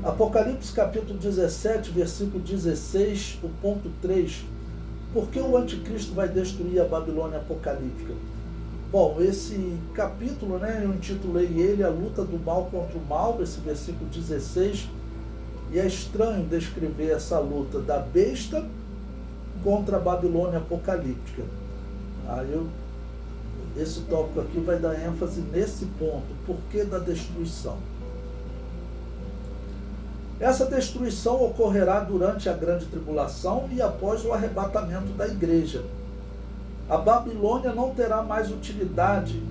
Apocalipse capítulo 17, versículo 16, o ponto 3. Por que o anticristo vai destruir a Babilônia apocalíptica? Bom, esse capítulo, eu intitulei ele A Luta do Mal contra o Mal, esse versículo 16, e é estranho descrever essa luta da besta contra a Babilônia apocalíptica. Esse tópico aqui vai dar ênfase nesse ponto, por que da destruição? Essa destruição ocorrerá durante a grande tribulação e após o arrebatamento da igreja. A Babilônia não terá mais utilidade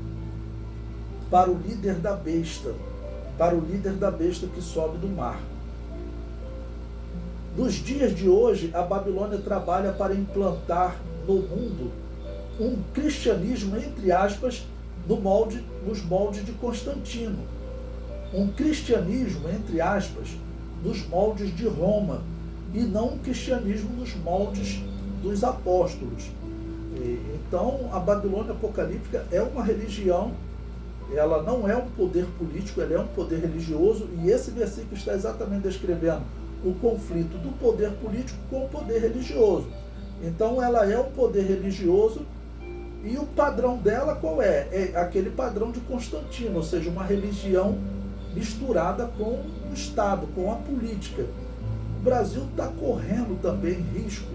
para o líder da besta, que sobe do mar. Nos dias de hoje, a Babilônia trabalha para implantar no mundo um cristianismo, entre aspas, nos moldes de Constantino. Um cristianismo, entre aspas, nos moldes de Roma, e não um cristianismo nos moldes dos apóstolos. Então, a Babilônia apocalíptica é uma religião, ela não é um poder político, ela é um poder religioso, e esse versículo está exatamente descrevendo o conflito do poder político com o poder religioso. Então, ela é um poder religioso, e o padrão dela qual é? É aquele padrão de Constantino, ou seja, uma religião misturada com o Estado, com a política. O Brasil está correndo também risco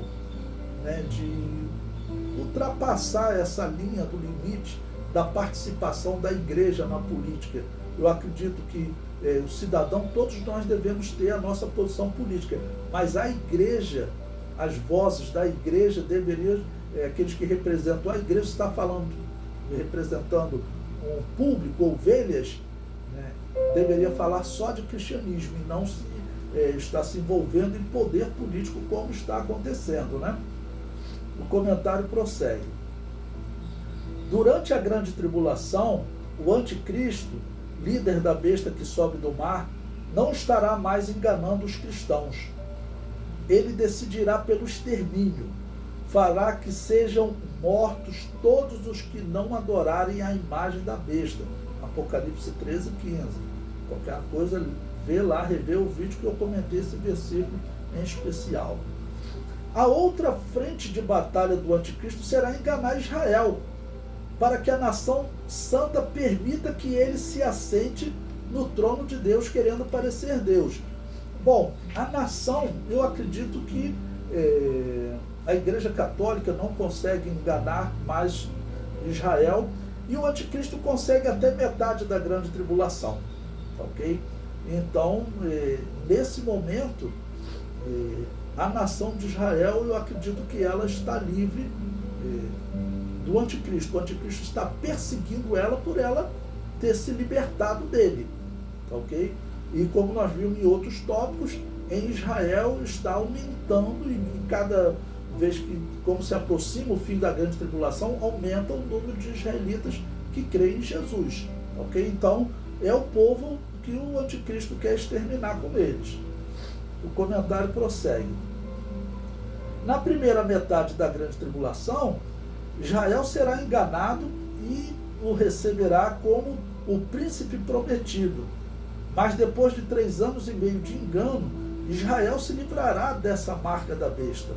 de ultrapassar essa linha do limite da participação da igreja na política. Eu acredito que o cidadão, todos nós devemos ter a nossa posição política, mas a igreja, as vozes da igreja deveriam, aqueles que representam a igreja, está falando, representando um público, ovelhas, deveria falar só de cristianismo e não estar se envolvendo em poder político como está acontecendo, O comentário prossegue. Durante a grande tribulação, o anticristo, líder da besta que sobe do mar, não estará mais enganando os cristãos. Ele decidirá pelo extermínio, fará que sejam mortos todos os que não adorarem a imagem da besta. Apocalipse 13, 15. Qualquer coisa, vê lá, revê o vídeo que eu comentei esse versículo em especial. A outra frente de batalha do anticristo será enganar Israel, para que a nação santa permita que ele se assente no trono de Deus, querendo parecer Deus. Bom, a nação, eu acredito que a Igreja Católica não consegue enganar mais Israel, e o anticristo consegue até metade da grande tribulação, ok? Então, nesse momento, a nação de Israel, eu acredito que ela está livre do anticristo. O anticristo está perseguindo ela por ela ter se libertado dele, ok? E como nós vimos em outros tópicos, em Israel está aumentando, e cada vez que, como se aproxima o fim da grande tribulação, aumenta o número de israelitas que creem em Jesus, ok? Então, é o povo que o anticristo quer exterminar com eles. O comentário prossegue. Na primeira metade da grande tribulação, Israel será enganado e o receberá como o príncipe prometido. Mas depois de 3 anos e meio de engano, Israel se livrará dessa marca da besta.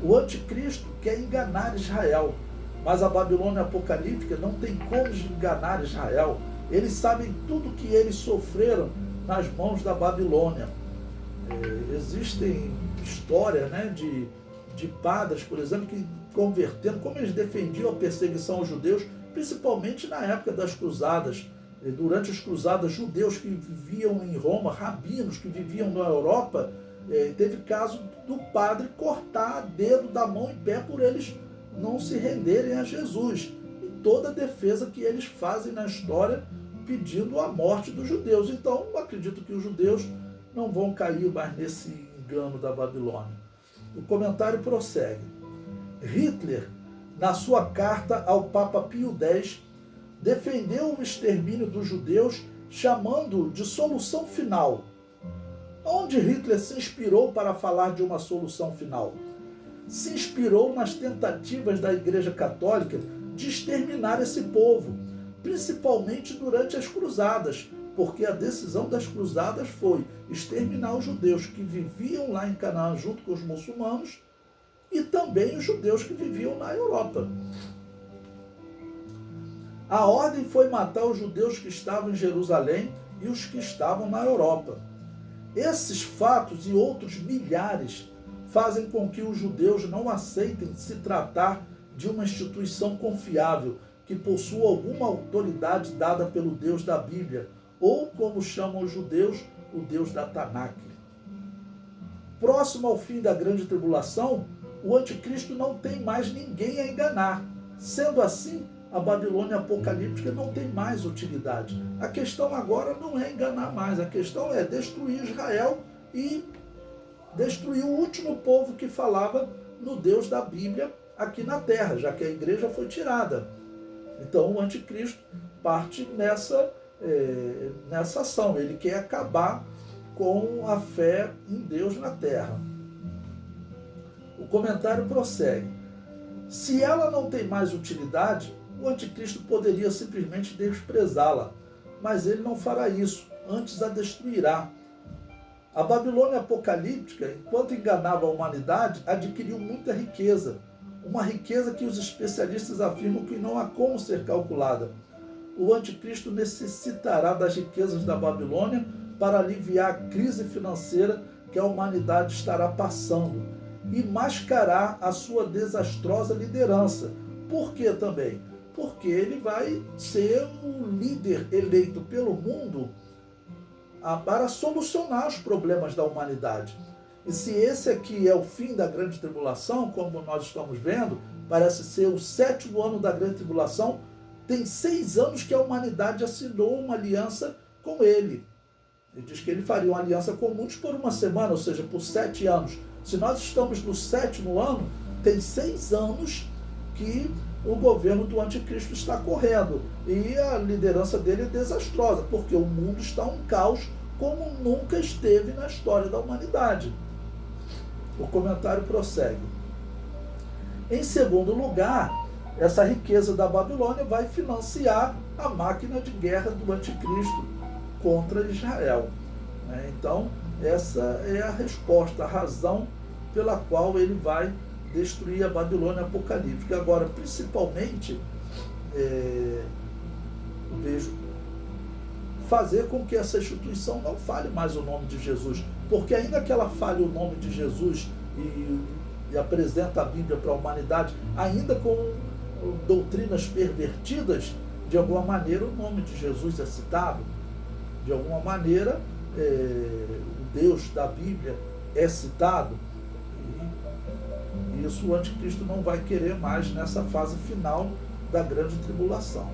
O anticristo quer enganar Israel, mas a Babilônia apocalíptica não tem como enganar Israel. Eles sabem tudo que eles sofreram nas mãos da Babilônia. Existem histórias de padres, por exemplo, que convertendo, como eles defendiam a perseguição aos judeus, principalmente na época das cruzadas. Durante as cruzadas, judeus que viviam em Roma, rabinos que viviam na Europa, teve caso do padre cortar dedo da mão e pé por eles não se renderem a Jesus. E toda a defesa que eles fazem na história pedindo a morte dos judeus. Então, eu acredito que os judeus não vão cair mais nesse engano da Babilônia. O comentário prossegue. Hitler, na sua carta ao Papa Pio X, defendeu o extermínio dos judeus, chamando de solução final. Onde Hitler se inspirou para falar de uma solução final? Se inspirou nas tentativas da Igreja Católica de exterminar esse povo, principalmente durante as cruzadas, porque a decisão das cruzadas foi exterminar os judeus que viviam lá em Canaã junto com os muçulmanos e também os judeus que viviam na Europa. A ordem foi matar os judeus que estavam em Jerusalém e os que estavam na Europa. Esses fatos e outros milhares fazem com que os judeus não aceitem se tratar de uma instituição confiável que possua alguma autoridade dada pelo Deus da Bíblia, ou, como chamam os judeus, o Deus da Tanakh. Próximo ao fim da grande tribulação, o anticristo não tem mais ninguém a enganar. Sendo assim, a Babilônia apocalíptica não tem mais utilidade. A questão agora não é enganar mais, a questão é destruir Israel e destruir o último povo que falava no Deus da Bíblia aqui na terra, já que a igreja foi tirada. Então o anticristo parte nessa ação. Ele quer acabar com a fé em Deus na terra. O comentário prossegue. Se ela não tem mais utilidade, o anticristo poderia simplesmente desprezá-la, mas ele não fará isso, antes a destruirá. A Babilônia apocalíptica, enquanto enganava a humanidade, adquiriu muita riqueza, uma riqueza que os especialistas afirmam que não há como ser calculada. O anticristo necessitará das riquezas da Babilônia para aliviar a crise financeira que a humanidade estará passando e mascarar a sua desastrosa liderança. Por que também? Porque ele vai ser o líder eleito pelo mundo para solucionar os problemas da humanidade. E se esse aqui é o fim da grande tribulação, como nós estamos vendo, parece ser o 7º ano da grande tribulação, tem 6 anos que a humanidade assinou uma aliança com ele. Ele diz que ele faria uma aliança com muitos por uma semana, ou seja, por 7 anos. Se nós estamos no 7º ano, tem 6 anos que o governo do anticristo está correndo. E a liderança dele é desastrosa, porque o mundo está um caos como nunca esteve na história da humanidade. O comentário prossegue. Em segundo lugar, essa riqueza da Babilônia vai financiar a máquina de guerra do anticristo contra Israel. Então, essa é a resposta, a razão pela qual ele vai destruir a Babilônia apocalíptica. Agora, principalmente, vejo fazer com que essa instituição não fale mais o nome de Jesus, porque ainda que ela fale o nome de Jesus e apresenta a Bíblia para a humanidade, ainda com doutrinas pervertidas, de alguma maneira o nome de Jesus é citado, de alguma maneira o Deus da Bíblia é citado, e isso o anticristo não vai querer mais nessa fase final da grande tribulação.